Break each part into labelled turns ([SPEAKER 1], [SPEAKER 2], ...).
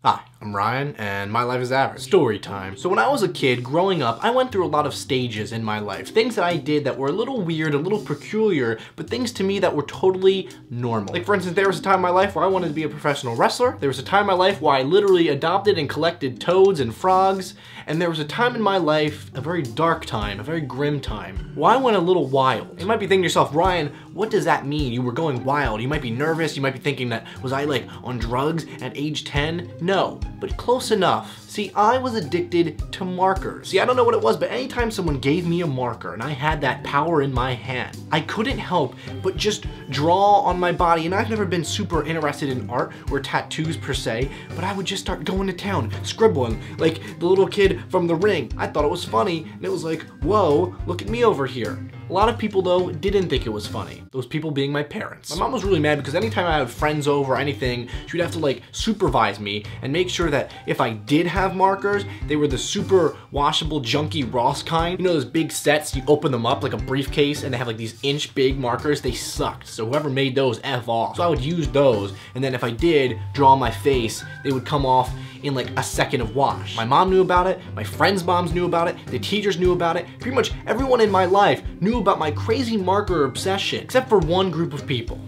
[SPEAKER 1] Hi, I'm Ryan, and my life is average. Story time. So when I was a kid, growing up, I went through a lot of stages in my life. Things that I did that were a little weird, a little peculiar, but things to me that were totally normal. Like for instance, there was a time in my life where I wanted to be a professional wrestler. There was a time in my life where I literally adopted and collected toads and frogs. And there was a time in my life, a very dark time, a very grim time, where I went a little wild. You might be thinking to yourself, Ryan, what does that mean? You were going wild. You might be nervous. You might be thinking that, was I like on drugs at age 10? No, but close enough. See, I was addicted to markers. See, I don't know what it was, but anytime someone gave me a marker and I had that power in my hand, I couldn't help but just draw on my body. And I've never been super interested in art or tattoos per se, but I would just start going to town, scribbling, like the little kid from The Ring. I thought it was funny, and it was like, whoa, look at me over here. A lot of people, though, didn't think it was funny. Those people being my parents. My mom was really mad because anytime I had friends over or anything, she would have to like supervise me and make sure that if I did have markers, they were the super washable, junky Ross kind. You know those big sets, you open them up like a briefcase and they have like these inch big markers? They sucked. So whoever made those, F off. So I would use those, and then if I did draw my face, they would come off in like a second of wash. My mom knew about it, my friends' moms knew about it, the teachers knew about it, pretty much everyone in my life knew about my crazy marker obsession, except for one group of people.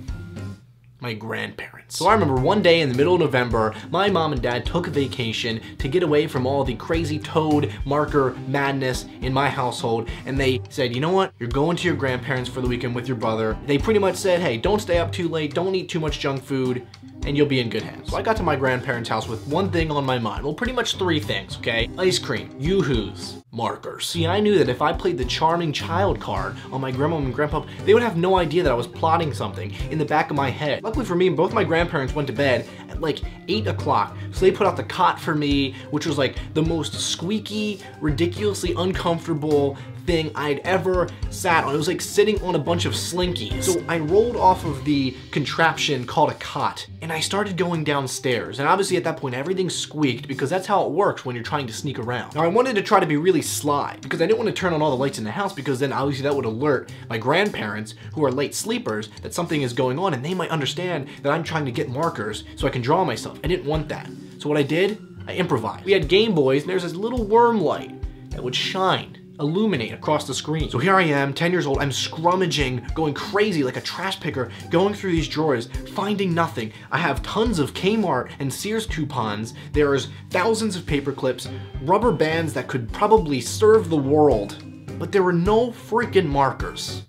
[SPEAKER 1] My grandparents. So I remember one day in the middle of November, my mom and dad took a vacation to get away from all the crazy toad marker madness in my household, and they said, you know what, you're going to your grandparents for the weekend with your brother. They pretty much said, hey, don't stay up too late, don't eat too much junk food, and you'll be in good hands. So I got to my grandparents' house with one thing on my mind. Well, pretty much three things, okay? Ice cream, yoo-hoos, markers. See, I knew that if I played the charming child card on my grandma and grandpa, they would have no idea that I was plotting something in the back of my head. Luckily for me, both my grandparents went to bed at like 8 o'clock. So they put out the cot for me, which was like the most squeaky, ridiculously uncomfortable thing I'd ever sat on. It was like sitting on a bunch of slinkies. So I rolled off of the contraption called a cot and I started going downstairs. And obviously at that point, everything squeaked because that's how it works when you're trying to sneak around. Now I wanted to try to be really sly because I didn't want to turn on all the lights in the house because then obviously that would alert my grandparents, who are late sleepers, that something is going on and they might understand that I'm trying to get markers so I can draw myself. I didn't want that. So what I did, I improvised. We had Game Boys and there's this little worm light that would shine, illuminate across the screen. So here I am, 10 years old, I'm scrummaging, going crazy like a trash picker, going through these drawers, finding nothing. I have tons of Kmart and Sears coupons. There's thousands of paper clips, rubber bands that could probably serve the world, but there were no freaking markers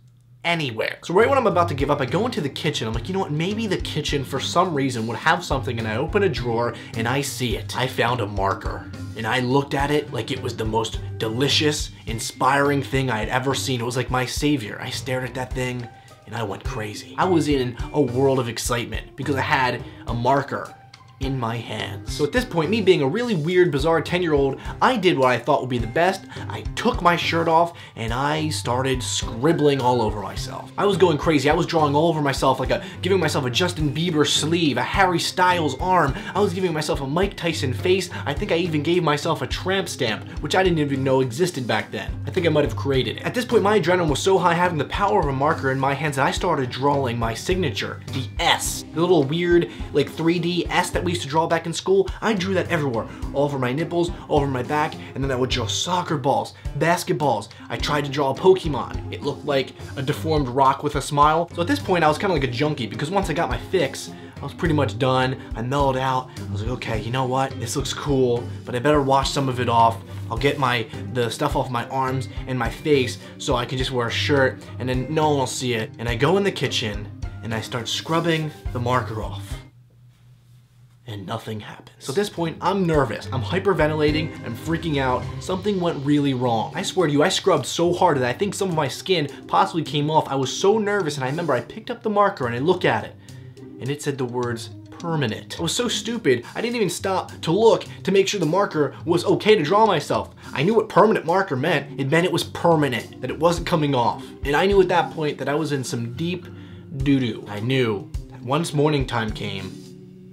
[SPEAKER 1] anywhere. So right when I'm about to give up, I go into the kitchen. I'm like, you know what, maybe the kitchen for some reason would have something, and I open a drawer and I see it. I found a marker and I looked at it like it was the most delicious, inspiring thing I had ever seen. It was like my savior. I stared at that thing and I went crazy. I was in a world of excitement because I had a marker in my hands. So at this point, me being a really weird, bizarre 10-year-old, I did what I thought would be the best. I took my shirt off and I started scribbling all over myself. I was going crazy. I was drawing all over myself, like giving myself a Justin Bieber sleeve, a Harry Styles arm. I was giving myself a Mike Tyson face. I think I even gave myself a tramp stamp, which I didn't even know existed back then. I think I might have created it. At this point, my adrenaline was so high having the power of a marker in my hands that I started drawing my signature, the S, the little weird like 3D S that we used to draw back in school. I drew that everywhere, all over my nipples, all over my back, and then I would draw soccer balls, basketballs. I tried to draw a Pokemon. It looked like a deformed rock with a smile. So at this point, I was kind of like a junkie because once I got my fix, I was pretty much done. I mellowed out. I was like, okay, you know what? This looks cool, but I better wash some of it off. I'll get the stuff off my arms and my face so I can just wear a shirt and then no one will see it. And I go in the kitchen and I start scrubbing the marker off. And nothing happens. So at this point, I'm nervous. I'm hyperventilating. I'm freaking out. Something went really wrong. I swear to you, I scrubbed so hard that I think some of my skin possibly came off. I was so nervous, and I remember I picked up the marker and I looked at it, and it said the words permanent. I was so stupid, I didn't even stop to look to make sure the marker was okay to draw myself. I knew what permanent marker meant. It meant it was permanent, that it wasn't coming off. And I knew at that point that I was in some deep doo-doo. I knew that once morning time came,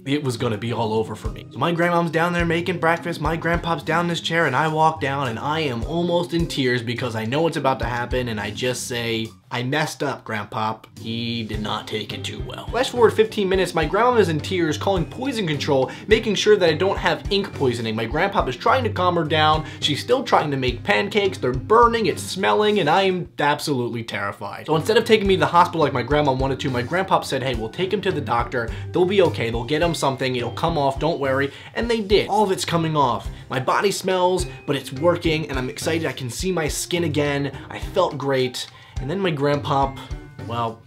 [SPEAKER 1] it was gonna be all over for me. So my grandmom's down there making breakfast, my grandpa's down in this chair, and I walk down and I am almost in tears because I know what's about to happen, and I just say, I messed up, Grandpop. He did not take it too well. Flash forward 15 minutes, my grandma is in tears calling poison control, making sure that I don't have ink poisoning. My grandpop is trying to calm her down. She's still trying to make pancakes. They're burning, it's smelling, and I'm absolutely terrified. So instead of taking me to the hospital like my grandma wanted to, my grandpop said, hey, we'll take him to the doctor. They'll be okay. They'll get him something. It'll come off. Don't worry. And they did. All of it's coming off. My body smells, but it's working, and I'm excited. I can see my skin again. I felt great. And then my grandpop, well,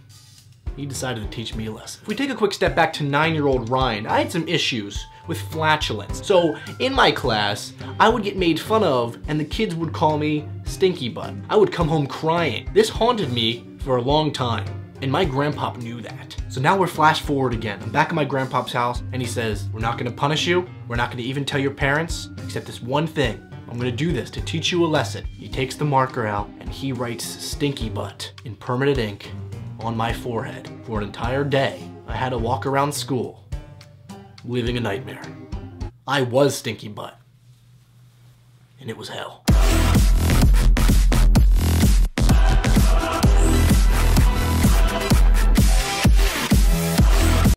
[SPEAKER 1] he decided to teach me a lesson. If we take a quick step back to 9-year-old Ryan, I had some issues with flatulence. So in my class, I would get made fun of and the kids would call me stinky butt. I would come home crying. This haunted me for a long time, and my grandpop knew that. So now we're flash forward again. I'm back at my grandpop's house and he says, we're not gonna punish you. We're not gonna even tell your parents, except this one thing. I'm gonna do this to teach you a lesson. He takes the marker out and he writes stinky butt in permanent ink on my forehead. For an entire day, I had to walk around school, living a nightmare. I was stinky butt, and it was hell.